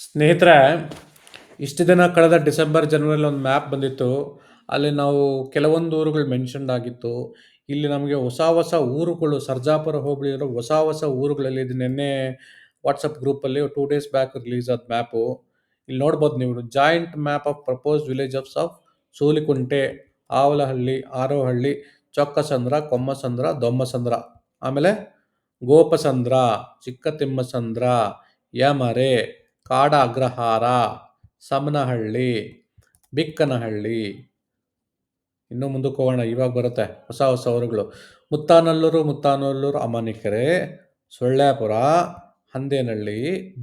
ಸ್ನೇಹಿತರೆ, ಇಷ್ಟು ದಿನ ಕಳೆದ ಡಿಸೆಂಬರ್ ಜನವರಿಲಿ ಒಂದು ಮ್ಯಾಪ್ ಬಂದಿತ್ತು. ಅಲ್ಲಿ ನಾವು ಕೆಲವೊಂದು ಊರುಗಳು ಮೆನ್ಷನ್ಡ್ ಆಗಿತ್ತು. ಇಲ್ಲಿ ನಮಗೆ ಹೊಸ ಹೊಸ ಊರುಗಳು ಸರ್ಜಾಪುರ ಹೋಬಳಿಯಲ್ಲಿರೋ ಹೊಸ ಹೊಸ ಊರುಗಳಲ್ಲಿ ಇದು ನಿನ್ನೆ ವಾಟ್ಸಪ್ ಗ್ರೂಪಲ್ಲಿ 2 ಡೇಸ್ ಬ್ಯಾಕ್ ರಿಲೀಸ್ ಆದ ಮ್ಯಾಪು. ಇಲ್ಲಿ ನೋಡ್ಬೋದು ನೀವು, joint map of proposed villages of Soolikunte, Avalahalli, Arohalli, Chokkasandra, Kommasandra, Dommasandra, ಆಮೇಲೆ ಗೋಪಸಂದ್ರ, ಚಿಕ್ಕತಿಮ್ಮಸಂದ್ರ, ಯಮರೆ, ಕಾಡ ಅಗ್ರಹಾರ, ಸಮನಹಳ್ಳಿ, ಬಿಕ್ಕನಹಳ್ಳಿ. ಇನ್ನೂ ಮುಂದಕ್ಕೆ ಹೋಗೋಣ, ಇವಾಗ ಬರುತ್ತೆ ಹೊಸ ಹೊಸ ಊರುಗಳು. ಮುತ್ತಾನಲ್ಲೂರು, ಅಮಾನಿಕೆರೆ, ಸೊಳ್ಳ್ಯಾಪುರ, ಹಂದೇನಹಳ್ಳಿ,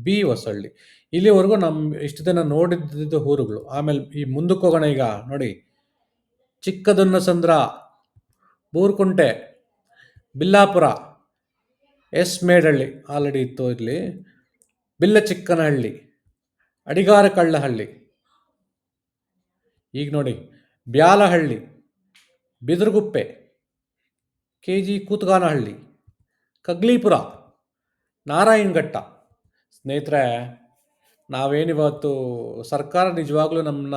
ಬಿ ಹೊಸಳ್ಳಿ. ಇಲ್ಲಿವರೆಗೂ ನಮ್ಮ ಇಷ್ಟು ದಿನ ನೋಡಿದ್ದು ಊರುಗಳು. ಆಮೇಲೆ ಈ ಮುಂದಕ್ಕೆ ಹೋಗೋಣ. ಈಗ ನೋಡಿ, ಚಿಕ್ಕದೊನ್ನಸಂದ್ರ, ಬೂರ್ಕುಂಟೆ, ಬಿಲ್ಲಾಪುರ, ಎಸ್ ಮೇಡಹಳ್ಳಿ ಆಲ್ರೆಡಿ ಇತ್ತು ಇಲ್ಲಿ, ಬಿಲ್ಲಚಿಕ್ಕನಹಳ್ಳಿ, ಅಡಿಗಾರಕಳ್ಳಹಳ್ಳಿ. ಈಗ ನೋಡಿ, ಬ್ಯಾಲಹಳ್ಳಿ, ಬಿದರಗುಪ್ಪೆ, KG ಕೂತ್ಗಾನಹಳ್ಳಿ, ಕಗ್ಲೀಪುರ, ನಾರಾಯಣಘಟ್ಟ. ಸ್ನೇಹಿತರೆ, ನಾವೇನಿವತ್ತು ಸರ್ಕಾರ ನಿಜವಾಗ್ಲೂ ನಮ್ಮನ್ನ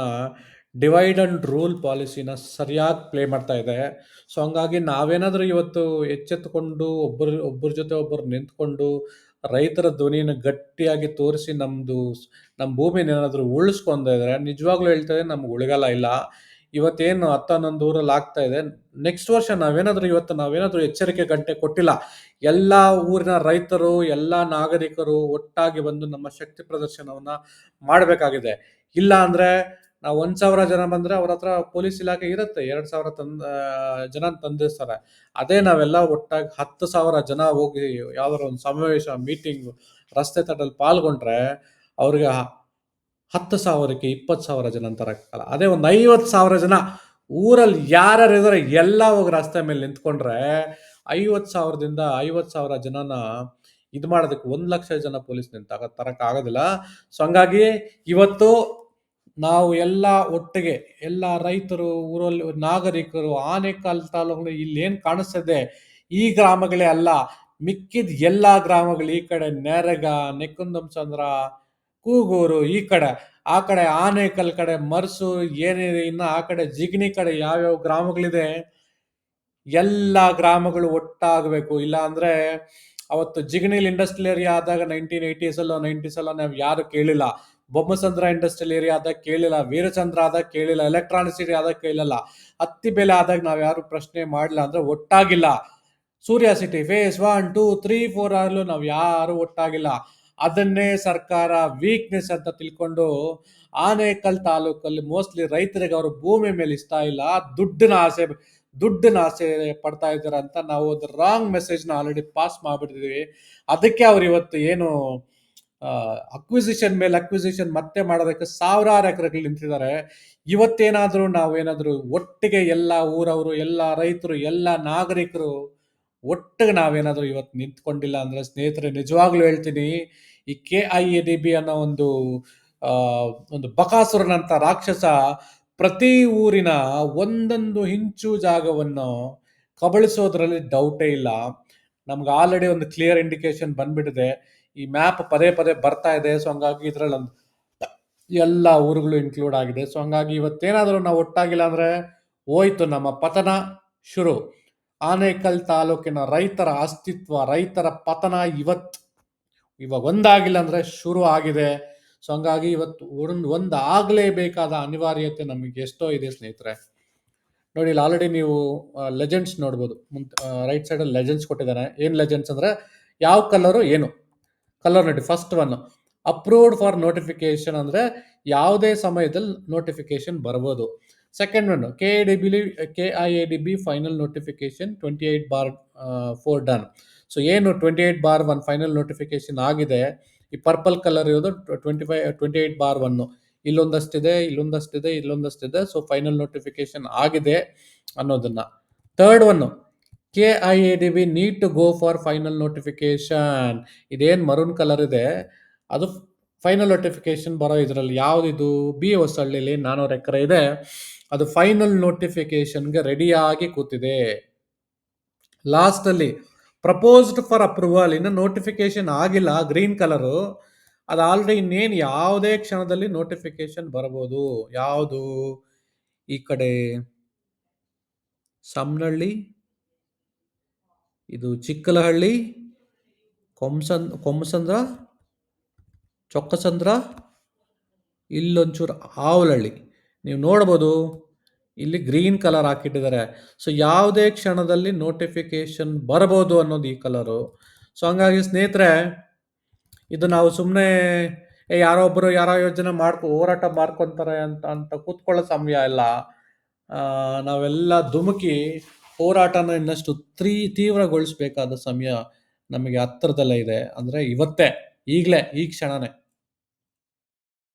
ಡಿವೈಡ್ ಆ್ಯಂಡ್ ರೂಲ್ ಪಾಲಿಸಿನ ಸರಿಯಾಗಿ ಪ್ಲೇ ಮಾಡ್ತಾ ಇದೆ. ಸೊ ಹಂಗಾಗಿ ನಾವೇನಾದರೂ ಇವತ್ತು ಎಚ್ಚೆತ್ತುಕೊಂಡು ಒಬ್ಬರ ಜೊತೆ ಒಬ್ಬರು ನಿಂತ್ಕೊಂಡು ರೈತರ ಧ್ವನಿನ ಗಟ್ಟಿಯಾಗಿ ತೋರಿಸಿ ನಮ್ಮ ಭೂಮಿನ ಏನಾದರೂ ಉಳಿಸ್ಕೊಂಡಿದ್ರೆ, ನಿಜವಾಗ್ಲೂ ಹೇಳ್ತಾ ಇದೆ, ನಮ್ಗೆ ಉಳಿಗಾಲ ಇಲ್ಲ. ಇವತ್ತೇನು 10-11 ಊರಲ್ಲಿ ಆಗ್ತಾ ಇದೆ, ನೆಕ್ಸ್ಟ್ ವರ್ಷ ನಾವೇನಾದರೂ ಎಚ್ಚರಿಕೆ ಗಂಟೆ ಕೊಟ್ಟಿಲ್ಲ, ಎಲ್ಲ ಊರಿನ ರೈತರು, ಎಲ್ಲ ನಾಗರಿಕರು ಒಟ್ಟಾಗಿ ಬಂದು ನಮ್ಮ ಶಕ್ತಿ ಪ್ರದರ್ಶನವನ್ನ ಮಾಡಬೇಕಾಗಿದೆ. ಇಲ್ಲ ಅಂದ್ರೆ ನಾವು 1,000 ಜನ ಬಂದ್ರೆ ಅವ್ರ ಹತ್ರ ಪೊಲೀಸ್ ಇಲಾಖೆ ಇರುತ್ತೆ, 2,000 ಜನ ತಂದಿರ್ತಾರೆ. ಅದೇ ನಾವೆಲ್ಲ ಒಟ್ಟಾಗಿ 10,000 ಜನ ಹೋಗಿ ಯಾವ್ದಾರ ಒಂದು ಸಮಾವೇಶ, ಮೀಟಿಂಗ್, ರಸ್ತೆ ತಟ್ಟಲ್ಲಿ ಪಾಲ್ಗೊಂಡ್ರೆ ಅವ್ರಿಗೆ 10,000ಕ್ಕೆ 20,000 ಜನ ಅಂತಾರಕ್ಕಲ್ಲ. ಅದೇ ಒಂದು 50,000 ಜನ ಊರಲ್ಲಿ ಯಾರ್ಯಾರು ಇದಾರೆ ಎಲ್ಲ ಹೋಗಿ ರಸ್ತೆ ಮೇಲೆ ನಿಂತ್ಕೊಂಡ್ರೆ 50,000 ಜನನ ಇದು ಮಾಡೋದಕ್ಕೆ 1,00,000 ಜನ ಪೊಲೀಸ್ ತರಕ್ ಆಗೋದಿಲ್ಲ. ಸೊ ಹಂಗಾಗಿ ಇವತ್ತು ನಾವು ಎಲ್ಲ ಒಟ್ಟಿಗೆ, ಎಲ್ಲ ರೈತರು, ಊರಲ್ಲಿ ನಾಗರಿಕರು, ಆನೇಕಲ್ ತಾಲೂಕು ಇಲ್ಲೇನು ಕಾಣಿಸ್ತದೆ ಈ ಗ್ರಾಮಗಳೇ ಅಲ್ಲ, ಮಿಕ್ಕಿದ ಎಲ್ಲ ಗ್ರಾಮಗಳು, ಈ ಕಡೆ ನೆರಗ, ನೆಕ್ಕುಂದಮ್ಸಂದ್ರ, ಕೂಗೂರು, ಈ ಕಡೆ, ಆ ಕಡೆ ಆನೇಕಲ್ ಕಡೆ ಮರ್ಸು, ಏನಿದೆ ಇನ್ನು ಆ ಕಡೆ ಜಿಗಣಿ ಕಡೆ ಯಾವ್ಯಾವ ಗ್ರಾಮಗಳಿದೆ, ಎಲ್ಲ ಗ್ರಾಮಗಳು ಒಟ್ಟಾಗಬೇಕು. ಇಲ್ಲ ಅಂದ್ರೆ ಅವತ್ತು ಜಿಗಣಿಲ್ ಇಂಡಸ್ಟ್ರಿಯಲ್ ಏರಿಯಾ ಆದಾಗ 1980s 90s ನಾವು ಯಾರು ಕೇಳಿಲ್ಲ, ಬೊಮ್ಮಸಂದ್ರ ಇಂಡಸ್ಟ್ರಿಯಲ್ ಏರಿಯಾ ಆದಾಗ ಕೇಳಿಲ್ಲ, ವೀರಚಂದ್ರ ಆದಾಗ ಕೇಳಿಲ್ಲ, ಎಲೆಕ್ಟ್ರಾನಿಕ್ ಸಿಟಿ ಆದಾಗ ಕೇಳಿಲ್ಲ, ಹತ್ತಿ ಬೆಲೆ ಆದಾಗ ನಾವ್ ಯಾರು ಪ್ರಶ್ನೆ ಮಾಡಿಲ್ಲ. ಅಂದ್ರೆ ಒಟ್ಟಾಗಿಲ್ಲ. ಸೂರ್ಯ ಸಿಟಿ ಫೇಸ್ 1, 2, 3, 4 ಆಗಲು ನಾವ್ ಯಾರು ಒಟ್ಟಾಗಿಲ್ಲ. ಅದನ್ನೇ ಸರ್ಕಾರ ವೀಕ್ನೆಸ್ ಅಂತ ತಿಳ್ಕೊಂಡು ಆನೇಕಲ್ ತಾಲೂಕಲ್ಲಿ ಮೋಸ್ಟ್ಲಿ ರೈತರಿಗೆ ಅವರು ಭೂಮಿ ಮೇಲೆ ಇಷ್ಟ ಇಲ್ಲ, ದುಡ್ಡಿನ ಆಸೆ ಪಡ್ತಾ ಇದ್ದಾರೆ ಅಂತ ನಾವು ಒಂದು ರಾಂಗ್ ಮೆಸೇಜ್ನ ಆಲ್ರೆಡಿ ಪಾಸ್ ಮಾಡ್ಬಿಟ್ಟಿದೀವಿ. ಅದಕ್ಕೆ ಅವ್ರು ಇವತ್ತು ಏನು ಅಕ್ವಿಸಿಷನ್ ಮತ್ತೆ ಮಾಡೋದಕ್ಕೆ ಸಾವಿರಾರು ಎಕರೆಗಳು ನಿಂತಿದ್ದಾರೆ. ಇವತ್ತೇನಾದ್ರೂ ನಾವೇನಾದ್ರೂ ಒಟ್ಟಿಗೆ ಎಲ್ಲ ಊರವರು, ಎಲ್ಲ ರೈತರು, ಎಲ್ಲ ನಾಗರಿಕರು ಒಟ್ಟಿಗೆ ನಾವೇನಾದ್ರೂ ಇವತ್ತು ನಿಂತ್ಕೊಂಡಿಲ್ಲ ಅಂದ್ರೆ, ಸ್ನೇಹಿತರೆ ನಿಜವಾಗ್ಲೂ ಹೇಳ್ತೀನಿ, ಈ KIADB ಅನ್ನೋ ಒಂದು ಬಕಾಸುರನಂತ ರಾಕ್ಷಸ ಪ್ರತಿ ಊರಿನ ಒಂದೊಂದು ಇಂಚು ಜಾಗವನ್ನು ಕಬಳಿಸೋದ್ರಲ್ಲಿ ಡೌಟೇ ಇಲ್ಲ. ನಮ್ಗೆ ಆಲ್ರೆಡಿ ಒಂದು ಕ್ಲಿಯರ್ ಇಂಡಿಕೇಶನ್ ಬಂದ್ಬಿಟ್ಟಿದೆ. ಈ ಮ್ಯಾಪ್ ಪದೇ ಪದೇ ಬರ್ತಾ ಇದೆ. ಸೊ ಹಂಗಾಗಿ ಇದ್ರಲ್ಲಿ ಎಲ್ಲ ಊರುಗಳು ಇನ್ಕ್ಲೂಡ್ ಆಗಿದೆ. ಸೊ ಹಂಗಾಗಿ ಇವತ್ತೇನಾದ್ರೂ ನಾವು ಒಟ್ಟಾಗಿಲ್ಲ ಅಂದ್ರೆ ಹೋಯ್ತು ನಮ್ಮ ಪತನ ಶುರು. ಆನೇಕಲ್ ತಾಲೂಕಿನ ರೈತರ ಅಸ್ತಿತ್ವ, ರೈತರ ಪತನ ಇವಾಗ ಒಂದಾಗಿಲ್ಲ ಅಂದ್ರೆ ಶುರು ಆಗಿದೆ. ಸೊ ಹಂಗಾಗಿ ಇವತ್ತು ಒಂದು ಆಗ್ಲೇಬೇಕಾದ ಅನಿವಾರ್ಯತೆ ನಮಗೆ ಎಷ್ಟೋ ಇದೆ ಸ್ನೇಹಿತರೆ. ನೋಡಿ, ಇಲ್ಲಿ ಆಲ್ರೆಡಿ ನೀವು ಲೆಜೆಂಡ್ಸ್ ನೋಡ್ಬೋದು. ರೈಟ್ ಸೈಡ್ ಅಲ್ಲಿ ಲೆಜೆಂಡ್ಸ್ ಕೊಟ್ಟಿದ್ದಾನೆ. ಏನ್ ಲೆಜೆಂಡ್ಸ್ ಅಂದ್ರೆ ಯಾವ ಕಲರು ಏನು ಕಲರ್ ನೋಡಿ. First one approved for notification ಅಂದ್ರೆ ಯಾವುದೇ ಸಮಯದಲ್ಲಿ ನೋಟಿಫಿಕೇಶನ್ ಬರ್ಬೋದು. Second one KIADB final notification 28/4 done. So ಏನು 28/1 ಫೈನಲ್ ನೋಟಿಫಿಕೇಶನ್ ಆಗಿದೆ, ಈ ಪರ್ಪಲ್ ಕಲರ್ ಇರೋದು 28/1. ಇಲ್ಲೊಂದಷ್ಟಿದೆ. ಸೊ ಫೈನಲ್ ನೋಟಿಫಿಕೇಶನ್ ಆಗಿದೆ ಅನ್ನೋದನ್ನ. Third one KIADB need to go for final notification. ಇದೇನ್ ಮರೂನ್ ಕಲರ್ ಇದೆ ಅದು ಫೈನಲ್ ನೋಟಿಫಿಕೇಶನ್ ಬರೋ ಇದರಲ್ಲಿ. ಯಾವ್ದಿದು? ಬಿ ಹೊಸಳ್ಳಿಲಿ 400 ಎಕರೆ ಇದೆ, ಅದು ಫೈನಲ್ ನೋಟಿಫಿಕೇಶನ್ಗೆ ರೆಡಿಯಾಗಿ ಕೂತಿದೆ. ಲಾಸ್ಟ್ ಅಲ್ಲಿ ಪ್ರಪೋಸ್ಡ್ ಫಾರ್ ಅಪ್ರೂವಲ್, ಇನ್ನು ನೋಟಿಫಿಕೇಶನ್ ಆಗಿಲ್ಲ, ಗ್ರೀನ್ ಕಲರು, ಅದು ಆಲ್ರೆಡಿ ಇನ್ನೇನು ಯಾವುದೇ ಕ್ಷಣದಲ್ಲಿ ನೋಟಿಫಿಕೇಶನ್ ಬರಬಹುದು. ಯಾವುದು? ಈ ಕಡೆ ಸಮ್ನಹಳ್ಳಿ, ಇದು ಚಿಕ್ಕಲಹಳ್ಳಿ, ಕೊಮ್ಮಸಂದ್ರ, ಚೊಕ್ಕಸಂದ್ರ, ಇಲ್ಲೊಂಚೂರು ಆವಲಹಳ್ಳಿ. ನೀವು ನೋಡ್ಬೋದು ಇಲ್ಲಿ ಗ್ರೀನ್ ಕಲರ್ ಹಾಕಿಟ್ಟಿದ್ದಾರೆ. ಸೊ ಯಾವುದೇ ಕ್ಷಣದಲ್ಲಿ ನೋಟಿಫಿಕೇಶನ್ ಬರಬಹುದು ಅನ್ನೋದು ಈ ಕಲರು. ಸೊ ಹಂಗಾಗಿ ಸ್ನೇಹಿತರೆ, ಇದು ನಾವು ಸುಮ್ಮನೆ ಯಾರೋ ಒಬ್ಬರು ಯಾರೋ ಯೋಜನೆ ಹೋರಾಟ ಮಾಡ್ಕೊತಾರೆ ಅಂತ ಅಂತ ಕೂತ್ಕೊಳ್ಳೋ ಸಮಯ ಇಲ್ಲ. ನಾವೆಲ್ಲ ಧುಮುಕಿ ಹೋರಾಟನ ಇನ್ನಷ್ಟು ತೀವ್ರಗೊಳಿಸಬೇಕಾದ ಸಮಯ ನಮಗೆ ಹತ್ತಿರದಲ್ಲೇ ಇದೆ. ಅಂದರೆ ಇವತ್ತೇ, ಈಗಲೇ, ಈ ಕ್ಷಣನೇ.